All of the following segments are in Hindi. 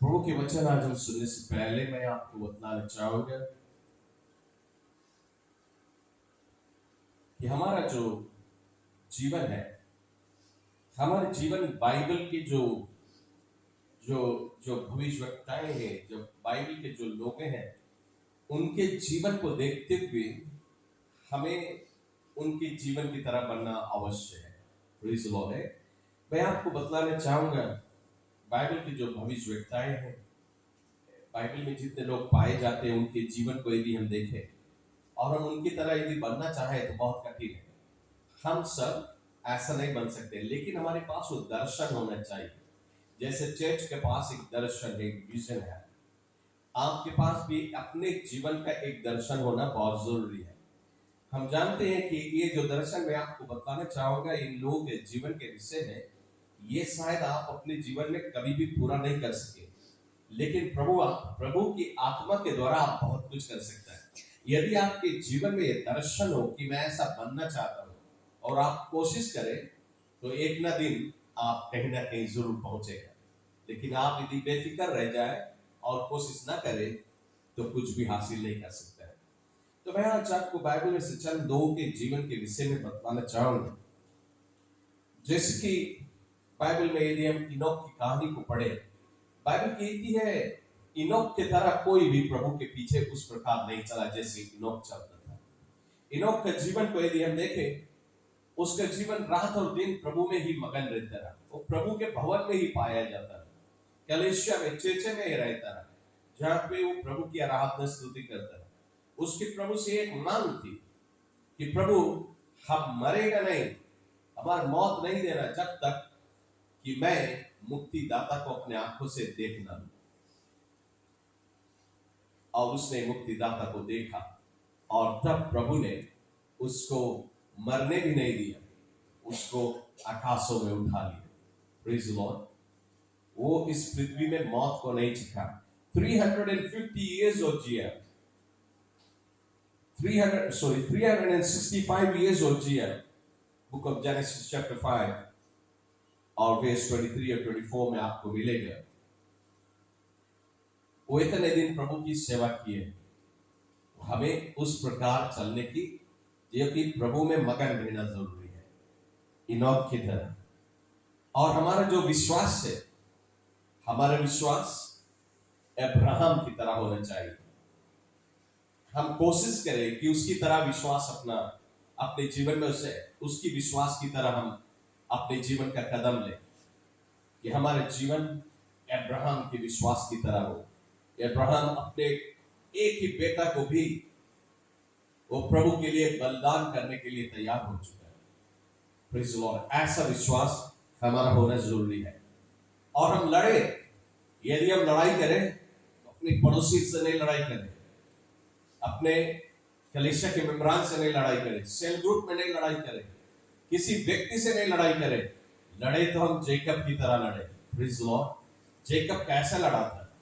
प्रभु के वचन आज हम सुनने से पहले मैं आपको बतलाना चाहूंगा कि हमारा जो जीवन है, हमारे जीवन बाइबल के जो जो जो भविष्यवक्ताएं हैं, जो बाइबल के जो लोग हैं, उनके जीवन को देखते हुए हमें उनके जीवन की तरह बनना आवश्यक है। प्रेज़ द लॉर्ड है। मैं आपको बतलाना चाहूंगा, बाइबल के जो भविष्यवक्ताएं हैं, बाइबल में जितने लोग पाए जाते हैं, उनके जीवन को यदि हम देखें और हम उनकी तरह यदि बनना चाहें तो बहुत कठिन है। हम सब ऐसा नहीं बन सकते, लेकिन हमारे पास वो दर्शन होना चाहिए। जैसे चर्च के पास एक दर्शन, एक विजन है, आपके पास भी अपने जीवन का एक दर्शन होना बहुत जरूरी है। हम जानते हैं कि ये जो दर्शन मैं आपको बताना चाहूंगा इन लोगों के जीवन के विषय में, ये शायद आप अपने जीवन में कभी भी पूरा नहीं कर सके, लेकिन प्रभु की आत्मा के द्वारा आप बहुत कुछ कर सकते हैं। यदि आपके जीवन में ये दर्शन हो कि मैं ऐसा बनना चाहता हूं और आप कोशिश करें तो एक ना दिन आप कहीं ना कहीं जरूर पहुंचेगा। लेकिन आप यदि बेफिक्र रह जाए और कोशिश ना करें तो कुछ भी हासिल नहीं कर सकते हैं। तो मैं आज आपको बाइबल में से चंद लोगों के जीवन के विषय में बताना चाहूंगा। जैसे कि बाइबल में यदि हम इनोक की कहानी को पढ़े, बाइबल कहती है इनोक की तरह कोई भी प्रभु के पीछे उस प्रकार नहीं चला जैसे इनोक चलता था। इनोक का जीवन को यदि हम देखें, उसका जीवन रात और दिन प्रभु में ही मगन रहता रहा। वो प्रभु के भवन में ही पाया जाता रहा, कलीसिया में, चर्च में ही रहता रहा, जहां पे वो प्रभु की आराधना स्तुति करता रहा। उसकी प्रभु से एक मांग थी कि प्रभु हम मरेगा नहीं, हमारा मौत नहीं देना जब तक कि मैं मुक्तिदाता को अपने आंखों से देख ना लूं। और उसने मुक्तिदाता को देखा और तब प्रभु ने उसको मरने भी नहीं दिया, उसको आकाशों में उठा लिया। Praise the Lord. वो इस पृथ्वी में मौत को नहीं चिखा। 350 years of जिया, 365 years of जिया। बुक ऑफ जेनेसिस चैप्टर 5 और वर्स 23 और 24 में आपको मिलेगा। वो इतने दिन प्रभु की सेवा किए। हमें उस प्रकार चलने की, जो कि प्रभु में मगन रहना जरूरी है, इनोक की तरह। और हमारा जो विश्वास है, हमारा विश्वास अब्राहम की तरह होना चाहिए। हम कोशिश करें कि उसकी तरह विश्वास अपने जीवन में उसकी विश्वास की तरह हम अपने जीवन का कदम लें, कि हमारा जीवन अब्राहम के विश्वास की तरह हो। अब्राहम अपने एक ही बेटा को भी वो प्रभु के लिए बलिदान करने के लिए तैयार हो चुका है। Praise the Lord. ऐसा विश्वास हमारा होना जरूरी है। और हम लड़े, यदि हम लड़ाई करें तो अपने पड़ोसी से नहीं लड़ाई करें, अपने कलीसिया के मेंबरान से नहीं लड़ाई करें, सेल ग्रुप में नहीं लड़ाई करें, किसी व्यक्ति से नहीं लड़ाई करें। लड़े तो हम जेकब की तरह लड़े। Praise the Lord. जेकब कैसा लड़ा था?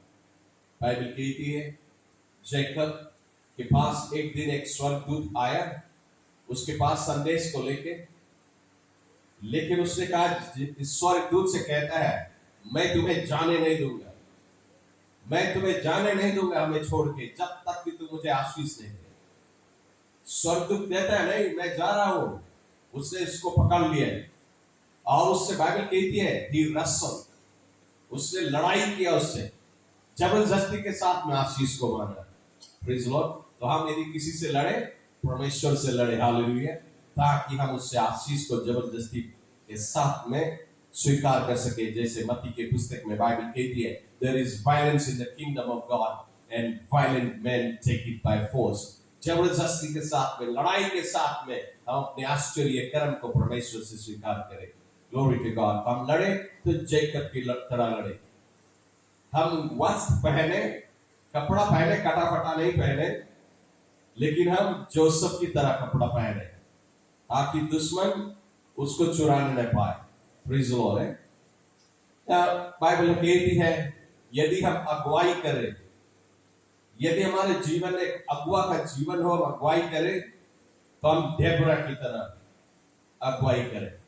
बाइबल कहती है जेकब के पास एक दिन एक स्वर्गदूत आया, उसके पास संदेश को लेके, लेकिन उसने कहा, स्वर्गदूत से कहता है मैं तुम्हें जाने नहीं दूंगा, मैं तुम्हें जाने नहीं दूंगा हमें छोड़ के, जब तक कि तुम मुझे आशीष नहीं दे। स्वर्गदूत कहता है नहीं, मैं जा रहा हूं। उसने इसको पकड़ लिया और उससे बाइबल कहती है ही रसल, उसने लड़ाई किया, उससे जबरदस्ती के साथ में आशीष को माना। Praise the Lord. तो हम यदि किसी से लड़े, परमेश्वर से लड़े, हालेलुया, ताकि हम उससे आशीष को जबरदस्ती के साथ में स्वीकार कर सके। जैसे मत्ती के पुस्तक में बाइबल कहती है there is violence in the kingdom of God and violent men take it by force. जबरदस्ती के साथ में, लड़ाई के साथ में हम अपने आश्चर्य कर्म को परमेश्वर से स्वीकार करें। Glory to God. हम लड़े तो जेकब की तरह लड़े। हम वस्त्र पहने, कपड़ा पहने, कटा-फटा नहीं पहने, लेकिन हम जोसेफ की तरह कपड़ा पहने, ताकि दुश्मन उसको चुराने न पाए। Praise the Lord. बाइबल कहती है यदि हम अगुवाई करें, यदि हमारे जीवन में अगुवा का जीवन हो, हम अगुवाई करें, तो हम डेबोरा की तरह अगुवाई करें।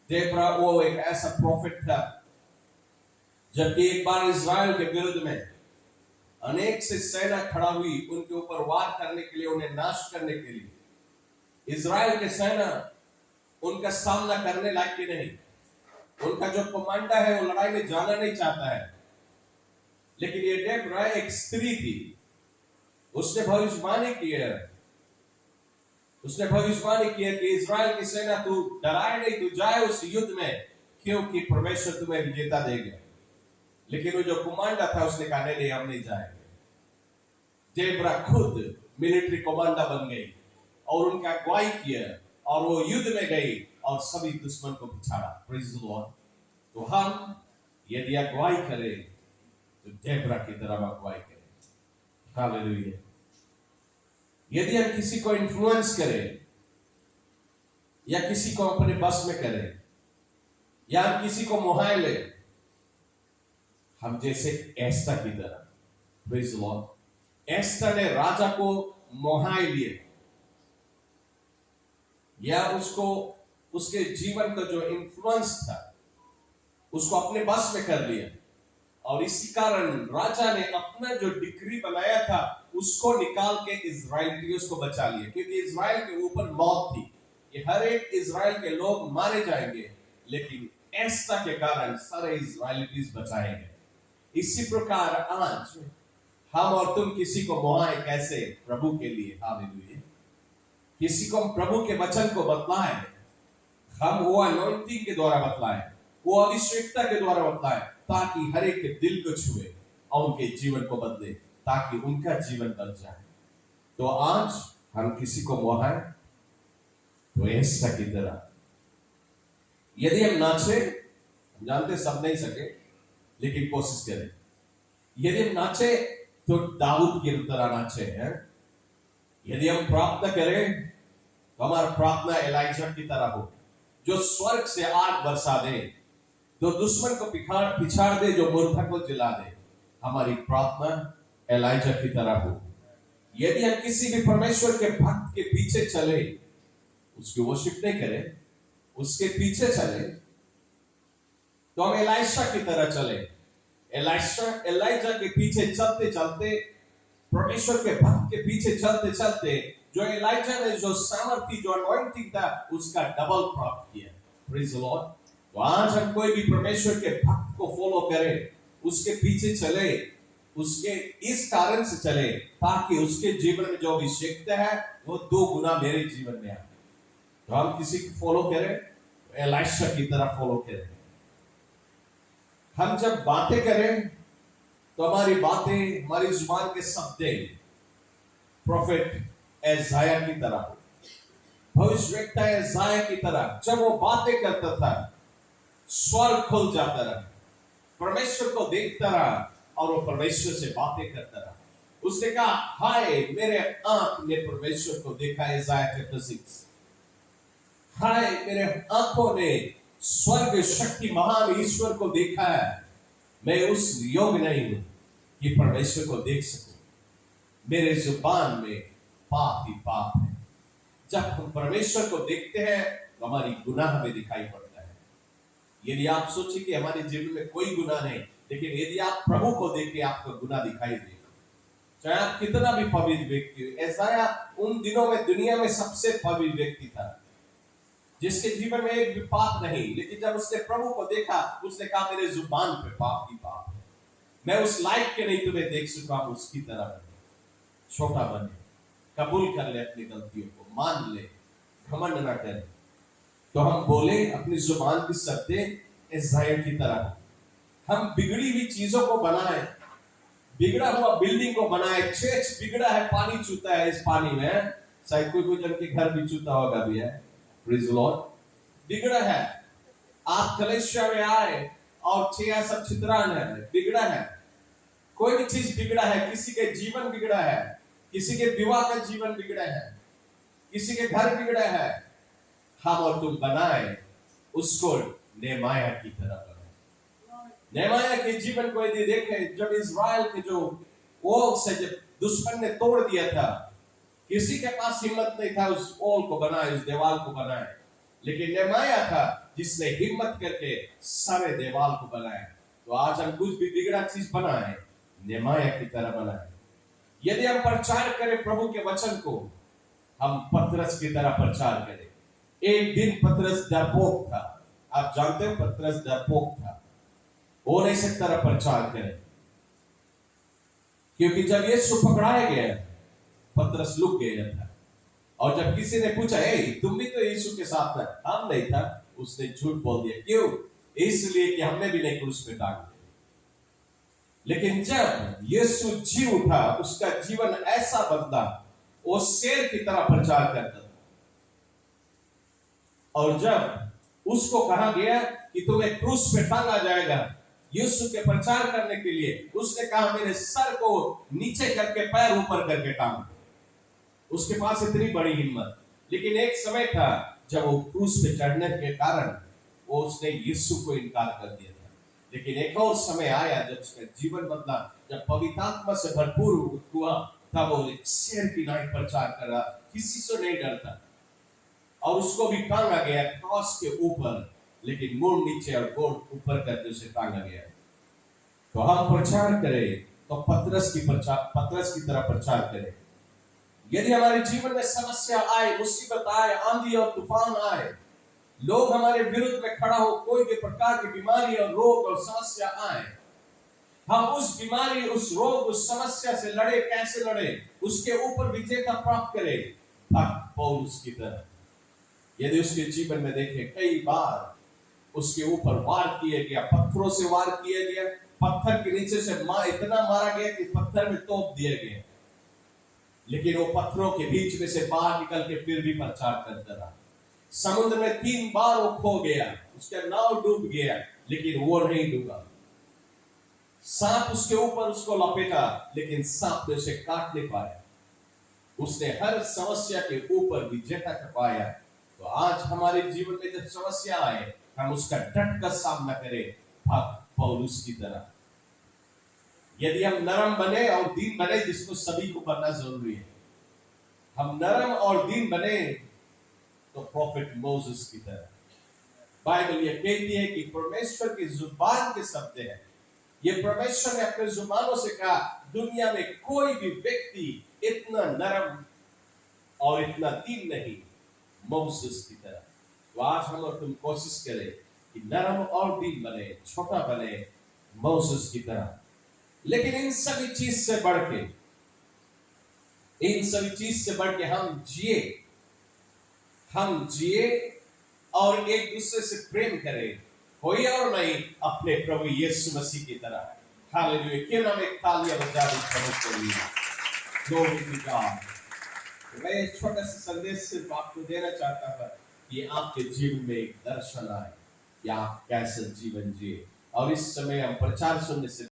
डेबोरा वो एक ऐसा प्रॉफिट था जबकि एक बार इज़राइल के विरुद्ध में अनेक से सेना खड़ा हुई उनके ऊपर वार करने के लिए, उन्हें नाश करने के लिए। इज़राइल के सेना उनका सामना करने लायक ही नहीं। उनका जो कमांडर है वो लड़ाई में जाना नहीं चाहता है। लेकिन ये डेबोरा एक स्त्री थी, उसने भविष्यवाणी की है। उसने भविष्यवाणी की है कि इज़राइल की सेना, तू डराए नहीं, तू जाए उस युद्ध में, क्योंकि परमेश्वर तुम्हें विजेता देगा। लेकिन वो जो कमांडर था उसने कहा नहीं, हम नहीं जाएंगे। डेबोरा खुद मिलिट्री कमांडर बन गई और उनका अगुवाई किया और वो युद्ध में गई और सभी दुश्मन को पिछाड़ा। Praise the Lord. तो हम यदि अगुवाई करें तो डेबोरा की तरह अगुवाई करें। हालेलुया। यदि हम किसी को इन्फ्लुएंस करें या किसी को अपने बस में करें या हम किसी को मोहाय ले, हम जैसे एस्था की तरह, प्रेज़ द लॉर्ड, एस्था ने राजा को मोहाय लिए या उसको, उसके जीवन का जो इन्फ्लुएंस था उसको अपने बस में कर लिया और इसी कारण राजा ने अपना जो डिक्री बनाया था उसको निकाल के इज़राइलियों को बचा लिया, क्योंकि इज़राइल के ऊपर मौत थी। ये हर एक इज़राइल के लोग मारे जाएंगे, लेकिन एस्था के कारण सारे इज़राइली बचाएंगे। इसी प्रकार आज हम और तुम किसी को मोहाए कैसे? प्रभु के लिए। हालेलुया। किसी को हम प्रभु के वचन को बतलाएं, हम वो अनॉइंटिंग के द्वारा बतलाएं, वो अभिषेकता के द्वारा बतलाएं, ताकि हर एक के दिल को छुए और उनके जीवन को बदले, ताकि उनका जीवन बदल जाए। तो आज हम किसी को मोहाए तो एस्था की तरह। यदि हम नाचे, हम जानते सब नहीं सके लेकिन कोशिश करें। यदि हम नाचे तो दाऊद की तरह नाचे हैं। यदि हम प्रार्थना करें तो हमारा प्रार्थना एलाइजा की तरह हो, जो स्वर्ग से आग बरसा दे, जो दुश्मन को पिछाड़ दे, जो मूर्खता को जिला दे। हमारी प्रार्थना एलाइजा की तरह हो। यदि हम किसी भी परमेश्वर के भक्त के पीछे चले, उसकी वर्शिप नहीं करें, उसके पीछे चले, तो हम एलाइशा की तरह चले। एलाइजा के पीछे चलते चलते, परमेश्वर के भक्त के पीछे चलते चलते, जो एलाइजा ने जो सामर्थ्य, जो अनॉइंटिंग था, उसका डबल प्राप्त किया। Praise the Lord. तो आज हम कोई भी परमेश्वर के भक्त को फॉलो करें, उसके पीछे चले, उसके इस कारण से चले ताकि उसके जीवन में जो अभिषेकता है वो 2 गुना मेरे जीवन में आए। तो हम किसी को फॉलो करें, एलाइशा की तरह फॉलो करें। हम जब बातें करें तो हमारी बातें, हमारी जुबान के शब्द प्रोफेट एसाया की तरह हो, भविष्यवक्ता एसाया की तरह। जब वो बातें करता था, स्वर्ग खुल जाता रहा, परमेश्वर को देखता रहा और वो परमेश्वर से बातें करता रहा। उसने कहा, हाय मेरे आंख ने परमेश्वर को देखा। एसाया चैप्टर 6। हाय मेरे आंखों ने स्वर्ग शक्ति महान ईश्वर को देखा है। मैं उस योग्य नहीं हूं कि परमेश्वर को देख सकूं। मेरे जुबान में पाप ही पाप है। जब हम परमेश्वर को देखते हैं तो हमारी गुनाह हमें दिखाई पड़ता है। यदि आप सोचिए कि हमारे जीवन में कोई गुनाह नहीं, लेकिन यदि आप प्रभु को देखें आपको गुनाह दिखाई देगा, चाहे आप कितना भी पवित्र व्यक्ति हो। एसाया उन दिनों में दुनिया में सबसे पवित्र व्यक्ति था, जिसके जीवन में एक भी पाप नहीं। लेकिन जब उसने प्रभु को देखा, उसने कहा, मेरे जुबान पे पाप ही पाप है। मैं उस लायक के नहीं तुम्हें देख सकूं। आप उसकी तरह बने, छोटा बने, कबूल कर ले अपनी गलतियों को, मान ले, घमंड ना करे। तो हम बोले अपनी जुबान की शब्दें एसाया की तरह। हम बिगड़ी हुई चीजों को बनाए, बिगड़ा हुआ बिल्डिंग को बनाए। चर्च बिगड़ा है, पानी चूता है, इस पानी में शायद कोई जन के घर भी चूता होगा भी है। Praise the Lord. बिगड़ा है। आप कलेशिया में आए और छह सब छितरान है, बिगड़ा है। कोई भी चीज बिगड़ा है। किसी के जीवन बिगड़ा है, किसी के विवाह का जीवन बिगड़ा है, किसी के घर बिगड़ा है। हम और तुम बनाए उसको नेहमाया की तरह बनाए। नेहमाया के जीवन को यदि देखें, जब इज़राइल के जो ओल से जब दुश्मन ने तोड़ दिया था, किसी के पास हिम्मत नहीं था उस ओल को बनाए, उस दीवार को बनाए। लेकिन नेहमाया था जिसने हिम्मत करके सारे दीवार को बनाया। तो आज हम कुछ भी बिगड़ा चीज बनाए, नेमाया की तरह बनाए। यदि हम प्रचार करें प्रभु के वचन को, हम पतरस की तरह प्रचार करें। एक दिन पतरस डरपोक था, आप जानते हो पतरस डरपोक था, वो नहीं सकता था प्रचार करे, क्योंकि जब यीशु पकड़ाया गया पतरस लुक गया था। और जब किसी ने पूछा, ए तुम भी तो यीशु के साथ था, हम नहीं था, उसने झूठ बोल दिया। क्यों? इसलिए कि हमने भी नहीं क्रूस पे टांग दिया। लेकिन जब यीशु जी उठा, उसका जीवन ऐसा बदला, वो शेर की तरह प्रचार करता था। और जब उसको कहा गया कि तुम्हें क्रूस पे टांगा जाएगा यीशु के प्रचार करने के लिए, उसने कहा मेरे सर को नीचे करके पैर ऊपर करके टांग दो। उसके पास इतनी बड़ी हिम्मत। लेकिन एक समय था जब वो क्रूस पे चढ़ने के कारण वो उसने यीशु को इनकार कर दिया था। लेकिन एक और समय आया जब उसका जीवन बदला, जब पवित्र आत्मा से भरपूर हुआ, तब वो एक शेर की नाई प्रचार कर रहा, किसी से नहीं डरता। और उसको भी टांगा गया क्रॉस के ऊपर, लेकिन मुंह नीचे और गोड़ ऊपर करके उसे टांगा गया। तो हम प्रचार करें तो पतरस की तरह प्रचार करें। यदि हमारे जीवन में समस्या आए, मुसीबत आए, आंधी और तूफान आए, लोग हमारे विरुद्ध में खड़ा हो, कोई भी प्रकार की बीमारी और रोग और समस्या आए, हम उस बीमारी, उस रोग, उस समस्या से लड़े। कैसे लड़े? उसके ऊपर विजेता प्राप्त करें, पौलुस की तरह। यदि उसके जीवन में देखें, कई बार उसके ऊपर वार किया गया, पत्थरों से वार किया गया, पत्थर के नीचे से इतना मारा गया कि पत्थर में तोप दिया गया, लेकिन वो पत्थरों के बीच में से बाहर निकल के फिर भी प्रचार करता रहा। समुद्र में 3 बार वो खो गया, उसका नाव डूब गया, लेकिन वो नहीं डूबा। सांप उसके ऊपर उसको लपेटा, लेकिन सांप ने उसे काट नहीं पाया। उसने हर समस्या के ऊपर विजेता कर पाया। तो आज हमारे जीवन में जब समस्या आए, हम उसका डट कर सामना करें, पौलुस की तरह। यदि हम नरम बने और दीन बने, जिसको सभी को बनना जरूरी है, हम नरम और दीन बने तो प्रॉफिट मोसेस की तरह। बाइबल ये कहती है कि परमेश्वर की जुबान के शब्द है, ये परमेश्वर ने अपने जुबानों से कहा, दुनिया में कोई भी व्यक्ति इतना नरम और इतना दीन नहीं, मोसेस की तरह। तो आज हम और तुम कोशिश करें कि नरम और दीन बने, छोटा बने, मोसेस की तरह। लेकिन इन सभी चीज से बढ़ के, हम जिए और एक दूसरे से प्रेम करें, कोई और नहीं, अपने प्रभु यीशु मसीह की तरह। हालेलुया। क्यों ना एक तालियां बजा दें प्रभु के लिए। Glory to God. मैं एक छोटा सा संदेश सिर्फ आपको देना चाहता था कि आपके जीवन में एक दर्शन आए कि आप कैसे जीवन जिए। और इस समय हम प्रचार सुनने से